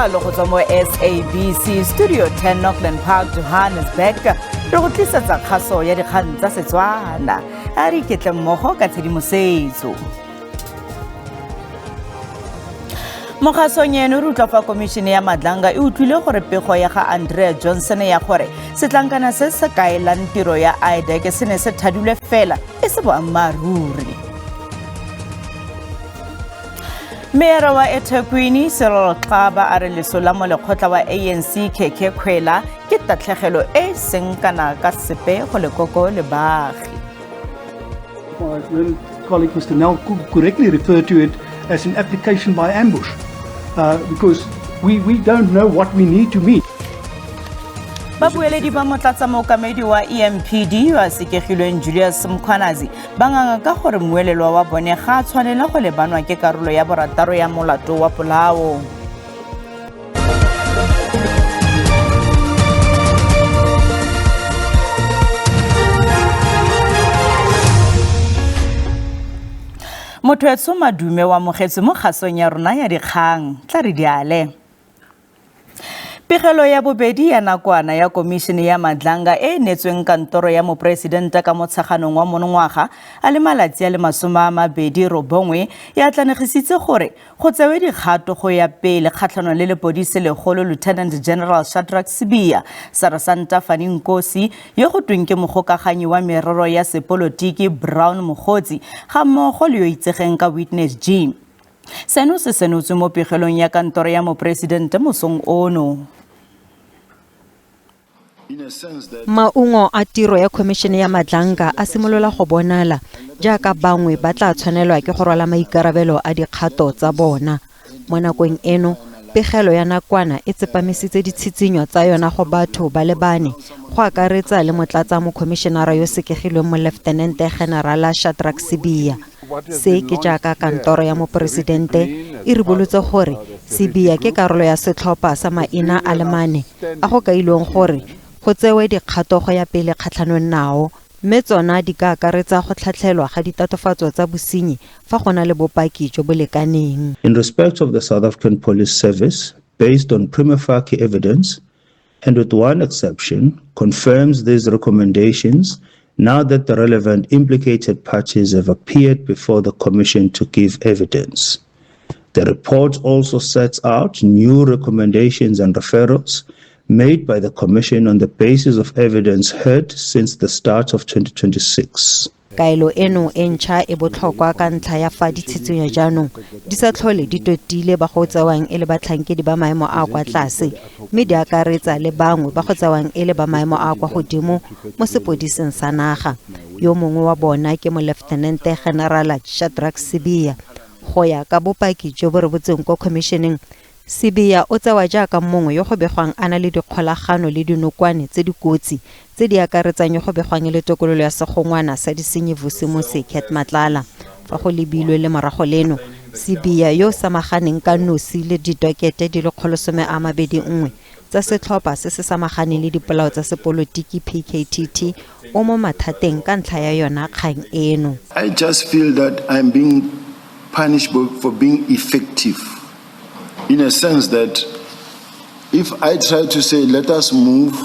jalo go tswa mo SABC Studio 10 Auckland Park, Johannesburg. Re go tlisetsa kgaso ya dikgang tsa Setswana. A re iketle mmogo ka tshedimosetso. Mo kgasong eno re utlwa fa Komishene ya Madlanga e utlwile gore pego ya ga Andrea Johnson ya gore setlankana se se kaelang tiro ya IDEC se ne se thadilwe fela e se boammaruri. Mayor wa eThekwini Cyril Xaba a re lesola mo lekgotla wa ANC Khekhe Khwela ke tatlhegelo e seng kana ka sepe go lekoko le baagi. My colleague Mr. Nel correctly referred to it as an application by ambush because we don't know what we need to meet. Babueledi ba motlatsa mookamedi wa EMPD wa sekegilweng Julius Mkhwanazi ba nganga ka gore moelelwa wa bone ga a tshwanela go lebanwa ke karolo ya borataro ya molato wa polao. Mothoetso Madume wa mogetse mo kgasong ya rona ya dikgang tla re diale. Pegelo ya bobedi ya nakwana ya Komishene ya Madlanga e netsweng kantoro ya mopresidente ka motsheganong wa monongwaga a le malatsi a le 29 ya tlanegisitse gore go tsewe dikgato go ya pele kgatlhanong le lepodisi legolo Lieutenant General Shadrack Sibiya, Sarasanta Fanny Nkosi yo go tweng ke mogokaganyi wa merero ya sepolotiki Brown Mogotsi ga mmogo le yo itsegeng ka Witness G. Seno se senotswe mo pegelong ya kantoro ya mopresidente mosong ono. Maungo a tiro ya Komishene ya Madlanga a simolola go bonala jaaka bangwe ba tla tshwanelwa ke go rwala maikarabelo a dikgato tsa bona. Mo nakong eno, pegelo ya nakwana e tsepamisitse ditshitshinyo tsa yona go batho ba le bane go akaretsa le motlatsa mo komishenara yo sekegilweng mo Lieutenant General Shadrack Sibiya. Se ke jaaka kantoro ya mopresidente e ribolotse gore Sibiya ke karolo ya setlhopha sa maina a le mane a go kailweng gore go tsewe dikgato go ya pele kgatlhanong nao mme tsona di ka akaretsa go tlhatlhelwa ga ditatofatso tsa bosenyi fa go na le bopaki jo bo lekaneng. In respect of the South African Police Service, based on prima facie evidence, and with one exception, confirms these recommendations now that the relevant implicated parties have appeared before the Commission to give evidence. The report also sets out new recommendations and referrals made by the Commission on the basis of evidence heard since the start of 2026. Kaelo eno e ntšha e botlhokwa ka ntlha ya fa ditshitshinyo jaanong di sa tlhole di totile ba go tsewang e le batlhankedi ba maemo a kwa tlase mme di akaretsa le bangwe ba go tsewang e le ba maemo a kwa godimo mo sepodising sa naga. Yo mongwe wa bona ke mo Lieutenant General Shadrack Sibiya. Go ya ka bopaki jo bo rebotsweng ko komisheneng, Sibiya o tsewa jaaka mongwe yo go begwang a na le dikgolagano le dinokwane tse dikotsi tse di akaretsang yo go begwang le tokololo ya segongwana sa disenyevusi mo Cat Matlala. Fa go lebilwe le morago leno, Sibiya yo samaganeng ka nosi le ditokete di le 21 tsa setlhopha se se samaganeng le dipolao tsa sepolotiki PKTT o mo mathateng ka ntlha ya yona kgang eno. I just feel that I'm being punished for being effective. In a sense that if I try to say, let us move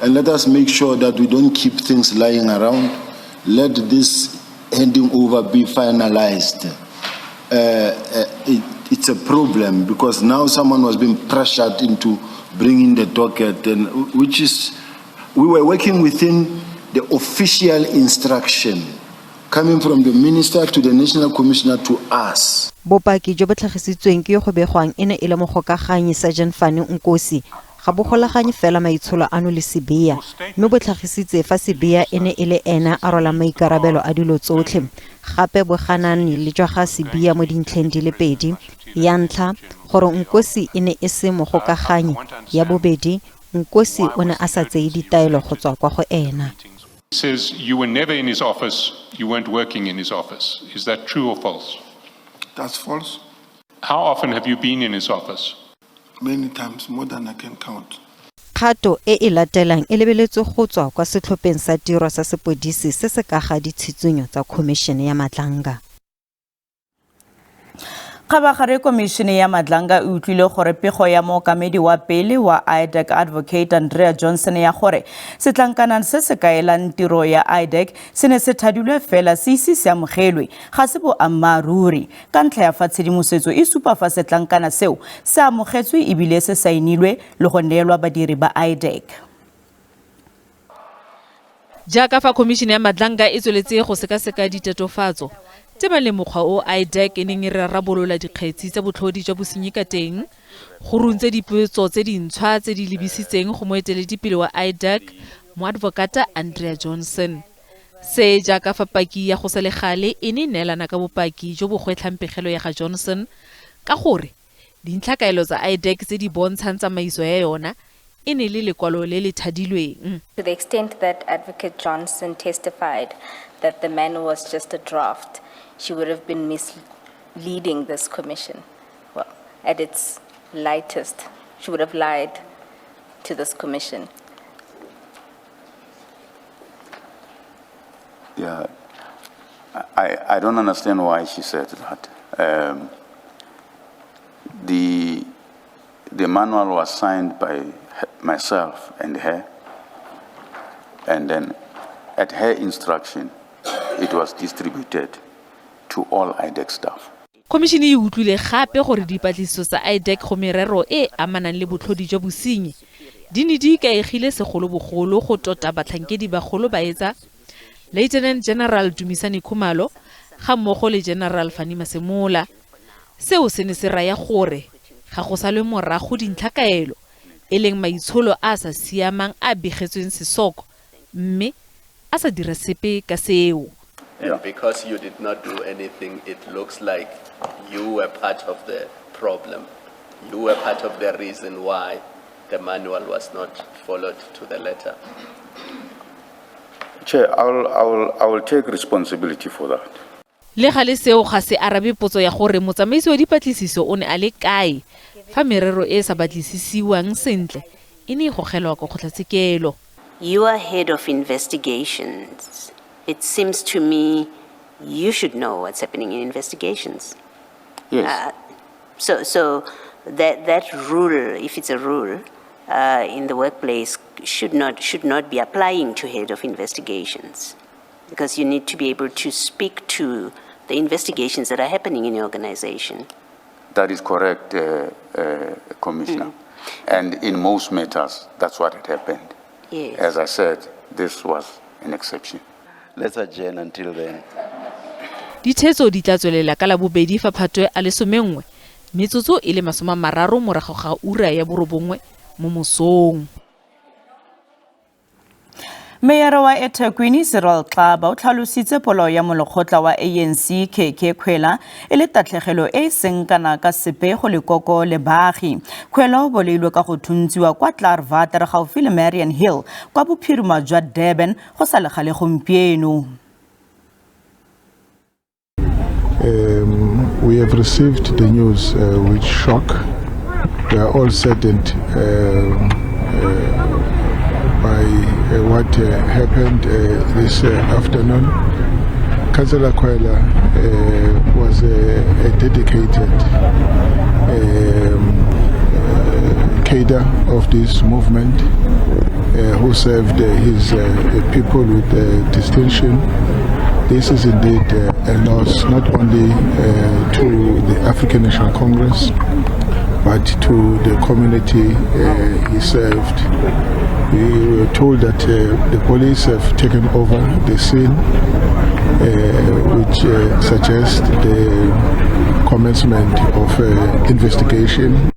and let us make sure that we don't keep things lying around, let this handing over be finalized, it's a problem because now someone was being pressured into bringing the docket, and we were working within the official instruction coming from the minister to the national commissioner to us. Bopaki jo bo tlhagisitsweng ke go begwang ene e le mogokaganyi Sergeant Fanny Nkosi ga bo golaganye fela maitsholo ano le Sibiya mme bo tlhagisitse fa Sibiya ene e le ena a rola maikarabelo a dilo tsotlhe gape bo ganane le jwa ga Sibiya mo dintlheng di le pedi. Ya ntlha gore Nkosi ene e se mogokaganyi, ya bobedi Nkosi o ne a sa tseye ditaelo go tswa kwa go ena. Says you were never in his office, you weren't working in his office. Is that true or false? That's false. How often have you been in his office? Many times, more than I can count. Kgato e e latelang e lebeletswe go tswa kwa setlhopheng sa tiro sa sepodisi se se ka ga ditshitshinyo tsa Komishene ya Madlanga. Kgabagare Komishene ya Madlanga e utlwile gore pego ya mookamedi wa pele wa IDEC Advocate Andrea Johnson ya gore setlankana se se kaelang tiro ya IDEC se ne se thadilwe fela se ise se amogelwe ga se boammaaruri ka ntlha ya fa tshedimosetso e supa fa setlankana seo se amogetswe ebile se saenilwe le go neelwa badiri ba IDEC. Jaaka fa Komishene ya Madlanga e tsweletse go sekaseka ditatofatso tse ba le mokgwa o IDEC e neng e rarabolola dikgetsi tsa botlhodi jwa bosenyi ka teng go runtse dipotso tse dintšhwa tse di lebisitseng go moeteledipele wa IDEC moadvokata Andrea Johnson. Se jaaka fa paki ya go se le gale e ne neelana ka bopaki jo bo gwetlhang pegelo ya ga Johnson ka gore dintlhakaelo tsa IDEC tse di bontshang tsamaiso ya yona e ne le lekwalo le le thadilweng. To the extent that Advocate Johnson testified that the manual was just a draft, she would have been misleading this commission. Well, at its lightest, she would have lied to this commission. Yeah, I don't understand why she said that. The manual was signed by myself and her, and then at her instruction, it was distributed to all IDEC staff. Komishene e utlwile gape gore dipatlisiso tsa IDEC go merero e amanang le botlhodi jwa bosenyi di ne di ikaegile segolobogolo go tota batlhankedi bagolo ba etsa Lieutenant General Dumisani Khumalo ga mmogo le General Fani Masemola. Seo se ne se raya gore ga go salwe morago dintlhakaelo e leng maitsholo a sa siamang a begetsweng sesoko mme a sa dira sepe ka seo. And because you did not do anything, it looks like you were part of the problem. You were part of the reason why the manual was not followed to the letter. Chair, I will take responsibility for that. Le gale seo ga se arabe potso ya gore motsamaisi wa dipatlisiso o ne a le kae fa merero e sa batlisisiwang sentle e ne go gelwa go kgotlatshekelo. You are head of investigations. It seems to me you should know what's happening in investigations. Yes. So that rule, if it's a rule in the workplace, should not be applying to head of investigations, because you need to be able to speak to the investigations that are happening in your organization. That is correct, Commissioner. And in most matters, that's what had happened. Yes. As I said, this was an exception. Let's adjourn until then. Dithetso di tla tswelela ka la bobedi fa Phatwe a le 11 metsotso e le 30 morago ga ura ya borobongwe mo mosong. Meyara wa eThekwini Cyril Xaba o tlhalositse polo ya molekgotla wa ANC KK Khwela e le tatlhegelo e seng kana ka sepe go lekoko le baagi. Khwela o boleilwe ka go thuntsiwa kwa Clarwater gaufi le Marion Hill kwa bophirima jwa Durban go sa le gale gompieno. We have received the news with shock. We are all saddened by what happened this afternoon. Councillor Khwela was a dedicated cadre of this movement who served his people with distinction. This is indeed a loss not only to the African National Congress, but to the community he served. We were told that the police have taken over the scene, which suggests the commencement of investigation.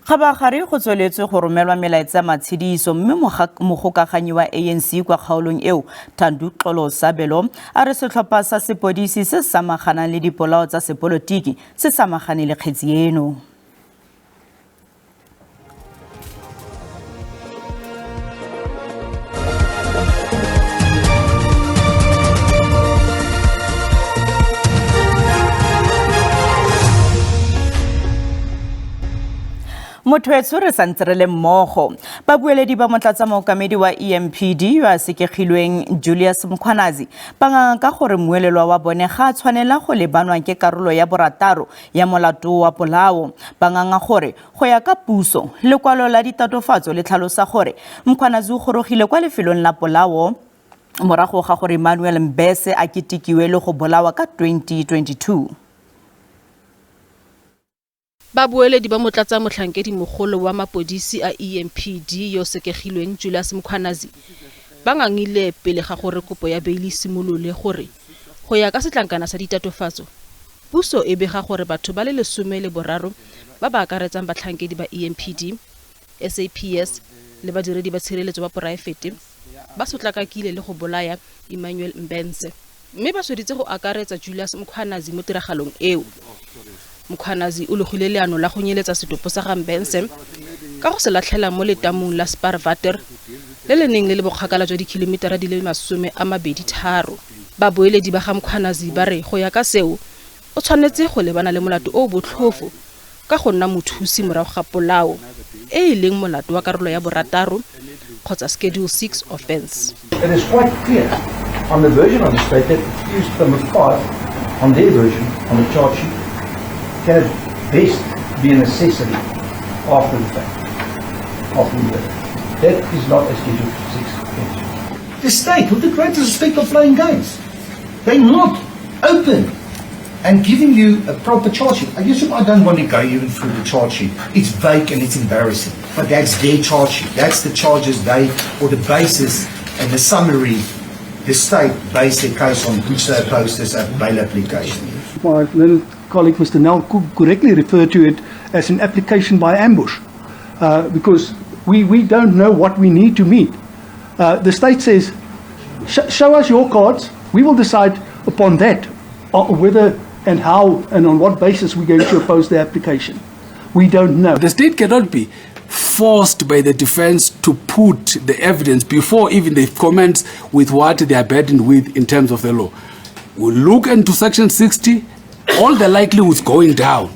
Kgabagare go tsweletswe go romelwa melaetsa matshediso mme mogokaganyi wa ANC kwa kgaolong eo Thando Xolo Sabelo a re setlhopha sa sepodisi se samaganang le dipolao tsa sepolotiki se samagane le kgetsi eno. motho etsho re santse re le mmogo babueledi ba motlatsamookamedi wa EMPD yo a sekegilweng Julius Mkhwanazi ba nganga ka gore muelelwa wa bone ga a tshwanela go lebanwa ke karolo ya borataro ya molato wa polao ba nganga gore go ya ka puso lekwalo la ditatofatso le tlhalosa gore Mkhwanazi o gorogile kwa lefelong la polao morago ga gore Emmanuel Mbese a ketikiwe le go bolawa ka 2022. Babueledi ba motlatsa motlhankedi mogolo wa mapodisi a EMPD yo sekegilweng Julius Mkhwanazi ba ngangile pele ga gore kopo ya beili simolole gore go ya ka setlankana sa ditatofatso puso e bega gore batho ba le 13 ba ba akaretsang batlhankedi ba EMPD, SAPS le badiredi ba tshireletso ba poraefete ba sotlakakile le go bolaya Emmanuel Mbese mme ba sweditse go akaretsa Julius Mkhwanazi mo tiragalong eo. Mkhwanazi o logile leano la go nyeletsa setopo sa ga Mbese ka go se latlhela mo letamong la Sparvater le le neng le le bokgakala jwa dikilometara di le 23. Babueledi ba ga Mkhwanazi ba re go ya ka seo o tshwanetse go lebana le molato o botlhofo ka go nna mothusi morago ga polao e leng molato wa karolo ya borataro kgotsa Schedule 6 offense. It is quite clear on the version of the state that accused number 5 on their version on the charge sheet can at best be a necessity after the fact, after the murder. That is not a Schedule 6 offense. The state, with the greatest respect, are playing games. They're not open and giving you a proper charge sheet. I don't want to go even through the charge sheet. It's vague and it's embarrassing. But that's their charge sheet. That's the charges they, or the basis and the summary, the state based their case on, which they opposed as a bail application. My little colleague Mr. Nel correctly referred to it as an application by ambush because we don't know what we need to meet. The state says, show us your cards, we will decide upon that whether and how and on what basis we're going to oppose the application. We don't know. The state cannot be forced by the defense to put the evidence before even they comment with what they are burdened with in terms of the law. We look into Section 60, all the likelihoods going down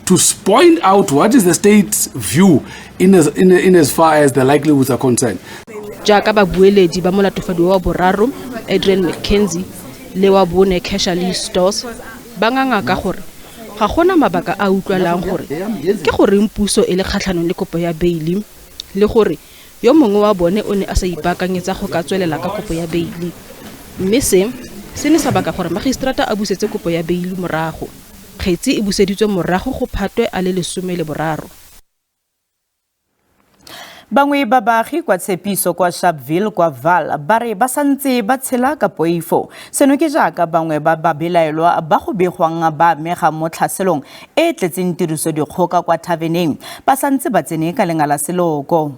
to point out what is the state's view in as far as the likelihoods are concerned. Jaaka babueledi ba molatofadi wa boraro Adrian McKenzie le wa bone Casually Stores ba nganga ka gore ga gona mabaka a utlwalang gore ke gore mpuso e le kgatlhanong le kopo ya beili le gore yo mongwe wa bone o ne a sa ipakanyetsa go ka tswelela ka kopo ya beili mme se ne sa baka gore magistrata a busetse kopo ya beili morago kgetsi e buseditswe morago go Phatwe a le 13. Bangwe ba baagi kwa Tshepiso kwa Sharpeville kwa Vaal ba re ba santse ba tshela ka poifo seno ke jaaka bangwe ba belaelwa ba go begwang ba mega mo tlhaselong e tletseng tiriso dikgoka kwa Thaveneng ba santse ba tsene ka lenga la seloko.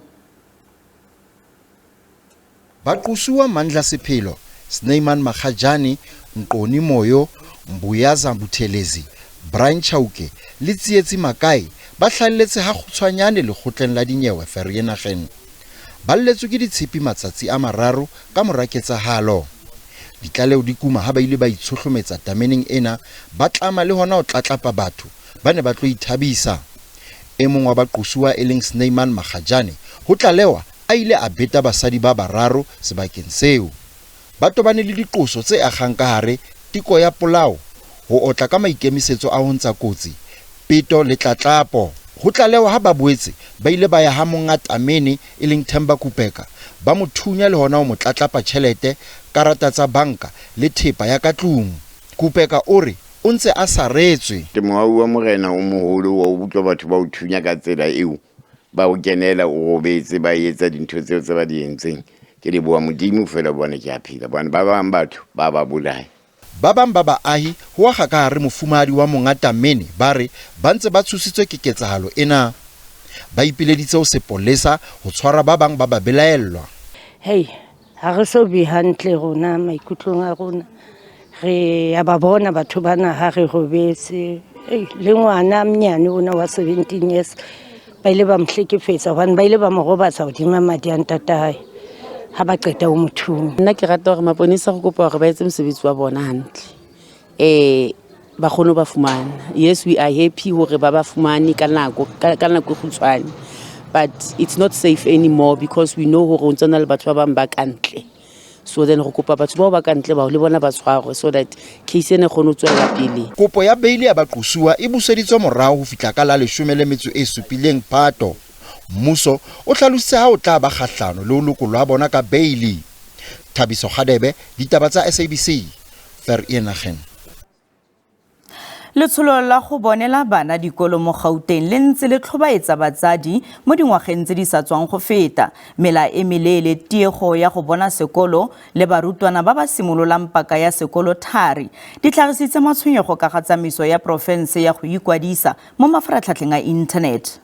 Ba qosua Mandla Sephelo, Snyman Magajane, Nqoni Moyo, Mbuyaza Buthelezi, Brian Chauke le Tsietsi Makai ba hlalletse ha kgutshwanyane le kgotleng la dinyewe Vereeniging. Ba lletswe ke ditshepi matsatsi a mararo ka moraketsa halo. Ditlaleo di kuma ha ba ile ba itshohlometsa tameneng ena ba tlama le hona o tlatlapa batho ba ne ba tlo ithabisa. E mong wa ba qosua e leng Snyman Magajane ho tlalewa a ile a beta basadi ba bararo sebakeng seo. Ba tobane le diqoso tse akgang ka hare tiko ya polao ho otla ka maikemisetso a ho ntsa kotsi peto le tlatlapo. Ho tlalewa ha ba boetse ba ile ba ya ha monga Tamene e leng Themba Kupeka ba mo thunya le hona o mo tlatlapa tjhelete, karata tsa banka le thepa ya ka tlung. Kupeka o re o ntse a saretswe. Moahu wa morena o moholo wa utlwa batho ba o thunya ka tsela eo ba o kenela o robetse ba etsa dintho tseo tse ba di entseng. Ke le boa modimo fela bona ke a phela bona ba bang batho ba ba bolaya. Ba bang ba baahi ho aga ka hare mofumadi wa monga Tamene ba re ba ntse ba tshositswe ke ketsahalo ena. Ba ipileditse ho sepolesa ho tshwara ba bang ba ba belaellwa. Hey, ha re so be hantle rona maikutlong a rona. Re ya ba bona batho bana ha re robetse. Le ngwana mnyane ona wa 17 years ba ile ba mhlekefetsa hobane ba ile ba mo robatsa hodima madi a ntatae. Ha ba qeta o mothung. Nna ke rata gore maponisa go kopa gore ba etse mosebetsi wa bona hantle. ba kgone ba fumana. Yes, we are happy hore ba fumane ka nako e kgutshwane, but it's not safe anymore because we know hore o ntsana le batho ba bang ba kantle. So then re kopa batho ba kantle ba le bona ba tshwarwe so that case ene kgone ho tswela pele. Kopo ya bail ya baqosuwa e buseditswe morao ho fihla ka la 17 Phato. Mmuso o hlalositse ha o tla ba kgahlano le ho lokolwa bona ka bail. Thabiso Khadebe, ditaba tsa SABC, Vereeniging. Letsholo la go bonela bana dikolo mo Gauteng le ntse le tlhobaetsa batsadi mo dingwageng tse di sa tswang go feta. Mela e melele tiego ya go bona sekolo le barutwana ba ba simololang paka ya sekolo thari di tlhagisitse matshwenyego ka ga tsamaiso ya porofense ya go ikwadisa mo mafaratlhatlheng a internet.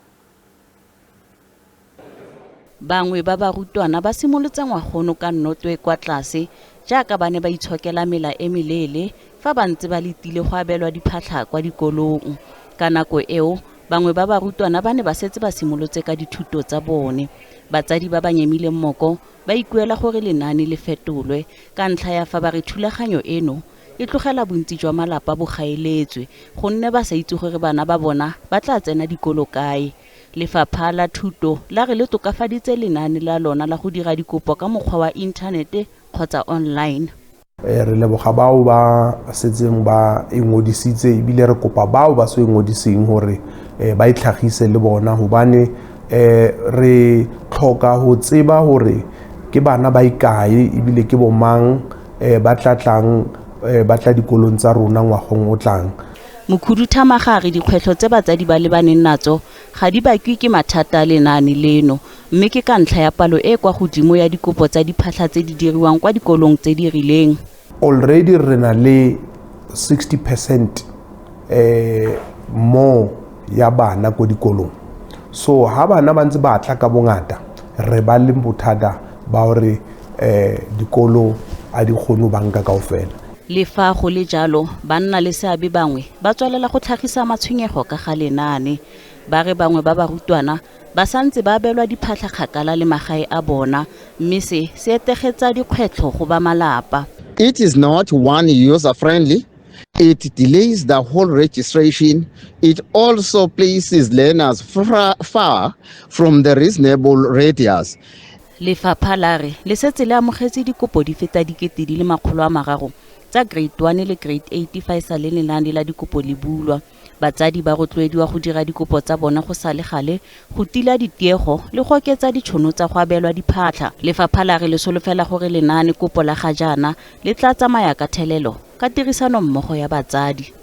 Bangwe ba barutwana ba simolotse ngwagono ka nnotwe kwa tlase jaaka ba ne ba itshokela mela e melele fa ba ntse ba letile go abelwa diphatlha kwa dikolong. Ka nako eo bangwe ba barutwana ba ne ba setse ba simolotse ka dithuto tsa bone. Batsadi ba ba nyemile mmoko ba ikuela gore lenaane le fetolwe ka ntlha ya fa ba re thulaganyo eno e tlogela bontsi jwa malapa bo gaeletswe gonne ba sa itse gore bana ba bona ba tla tsena dikolo kae. Lefapha la Thuto la re le tokafaditse lenaane la lona la go dira dikopo ka mokgwa wa inthanete kgotsa online. Re leboga bao ba setseng ba ingodisitse ebile re kopa bao ba so ingodiseng hore ba itlhagise le bona hobane re tlhoka ho tseba hore ke bana ba ikae ebile ke bomang ba tla dikolong tsa rona ngwagong o tlang. Mokhuduthamaga dikgwetlho tse batsadi ba lebaneng natso ga di bakwi ke mathata a lenaane leno mme ke ka ntlha ya palo e kwa godimo ya dikopo tsa diphatlha tse di diriwang kwa dikolong tse di rileng. Already re na le 60% more ya bana ko dikolong. So ha bana ba ntse ba tla ka bongata re ba le bothata ba hore dikolo a di kgone banka kaofela. Le fa go le jalo banna le seabe bangwe ba tswelela go tlhagisa matshwenyego ka ga lenaane. Ba re bangwe ba barutwana ba santse ba abelwa diphatlha kgakala le magae a bona mme se etegetsa dikgwetlho go ba malapa. It is not one user friendly. It delays the whole registration. It also places learners far from the reasonable radius. Lefapha la re le setse le amogetse dikopo di feta 300,000 tsa grade 1 le grade 8 fa isa le lenaane la dikopo le bulwa. Batsadi ba rotloediwa go dira dikopo tsa bona go sa le gale go tila ditiego le go oketsa ditšhono tsa go abelwa diphatlha. Lefapha la re le solofela gore lenaane kopo la ga jaana le tla tsamaya ka thelelo ka tirisano mmogo ya batsadi.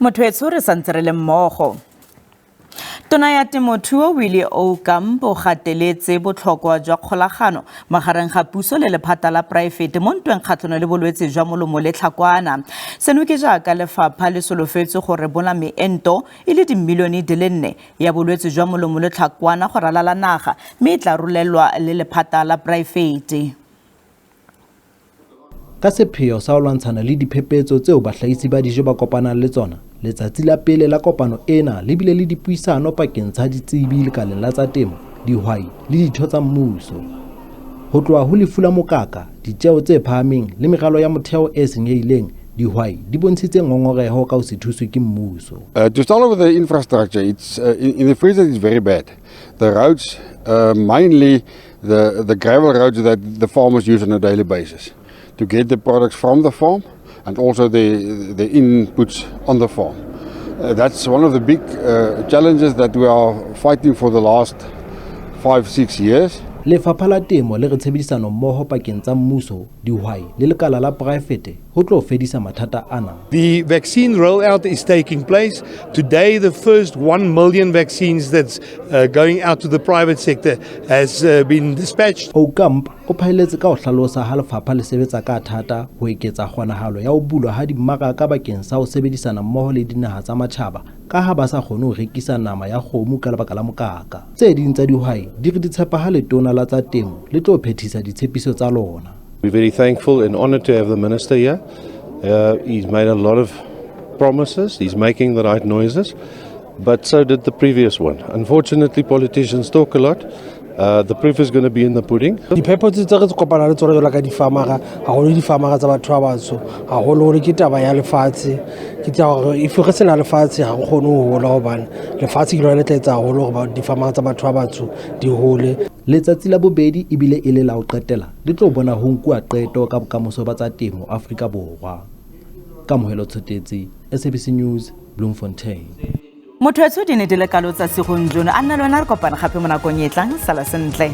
Motho re santse re le mmogo. Tona ya temothuo Willie Oukamp o gateletse botlhokwa jwa kgolagano magareng ga puso le lephata la poraefete mo ntweng kgatlhanong le bolwetse jwa molomo le tlhakwana. Seno ke jaaka lefapha le solofetse gore bona meento e le dimilione di le 4 ya bolwetse jwa molomo le tlhakwana go ralala naga mme e tla rolelwa le lephata la poraefete. Ka sepheo sa ho lwantshana le diphephetso tseo bahlahisi ba dijo ba kopanang le tsona, letsatsi la pele la kopano ena le bile le dipuisano pakeng tsa ditsebi lekaleng la tsa temo, dihwai le ditho tsa mmuso. Ho tloha ho lefu la mokaka, ditjeo tse phahameng le meralo ya motheo e senyehileng, dihwai di bontshitse ngongoreho ka ho se thuswe ke mmuso. To start with the infrastructure, it's in the Free State it's very bad. The roads, mainly the gravel roads that the farmers use on a daily basis to get the products from the farm and also the inputs on the farm. That's one of the big challenges that we are fighting for the last 5-6 years. Lefapha la temo le re tshebedisano mmoho pakeng tsa mmuso, dihwai le lekala la poraefete ho tlo fedisa mathata ana. The vaccine rollout is taking place. Today the first 1 million vaccines that's going out to the private sector has been dispatched. Oukamp o phaeletse ka ho hlalosa ha lefapha le sebetsa ka thata ho eketsa kgonahalo ya ho bulwa ha dimmaraka bakeng sa ho sebedisana mmoho le dinaha tsa matjhaba ka ha ba sa kgone ho rekisa nama ya kgomo ka lebaka la mokaka. Tse ding tsa dihwai di re di tshepa ha letona la tsa temo le tlo phethisa ditshepiso tsa lona. We're very thankful and honored to have the minister here. He's made a lot of promises. He's making the right noises. but so did the previous one. Unfortunately, politicians talk a lot. The proof is going to be in the pudding. Diphepo tse re kopana le tsona jwalo ka difamara haholo difamara tsa batho ba batsho haholo hore ke taba ya lefatshe ke taba gore if re sena lefatshe ha re kgone ho hola hobane lefatshe ke lona le tla etsa haholo hore difamara tsa batho ba batsho di hole. Letsatsi la bobedi e bile e le la ho qetela le tlo bona ho nkuwa qeto ka bokamoso ba tsa temo Afrika Borwa. Kamohelo Tshotetse, SABC News, Bloemfontein. Motho wa tshodine di le kalo tsa segonjono a nna le wena re kopana gape mo nakong e tlang sala sentle.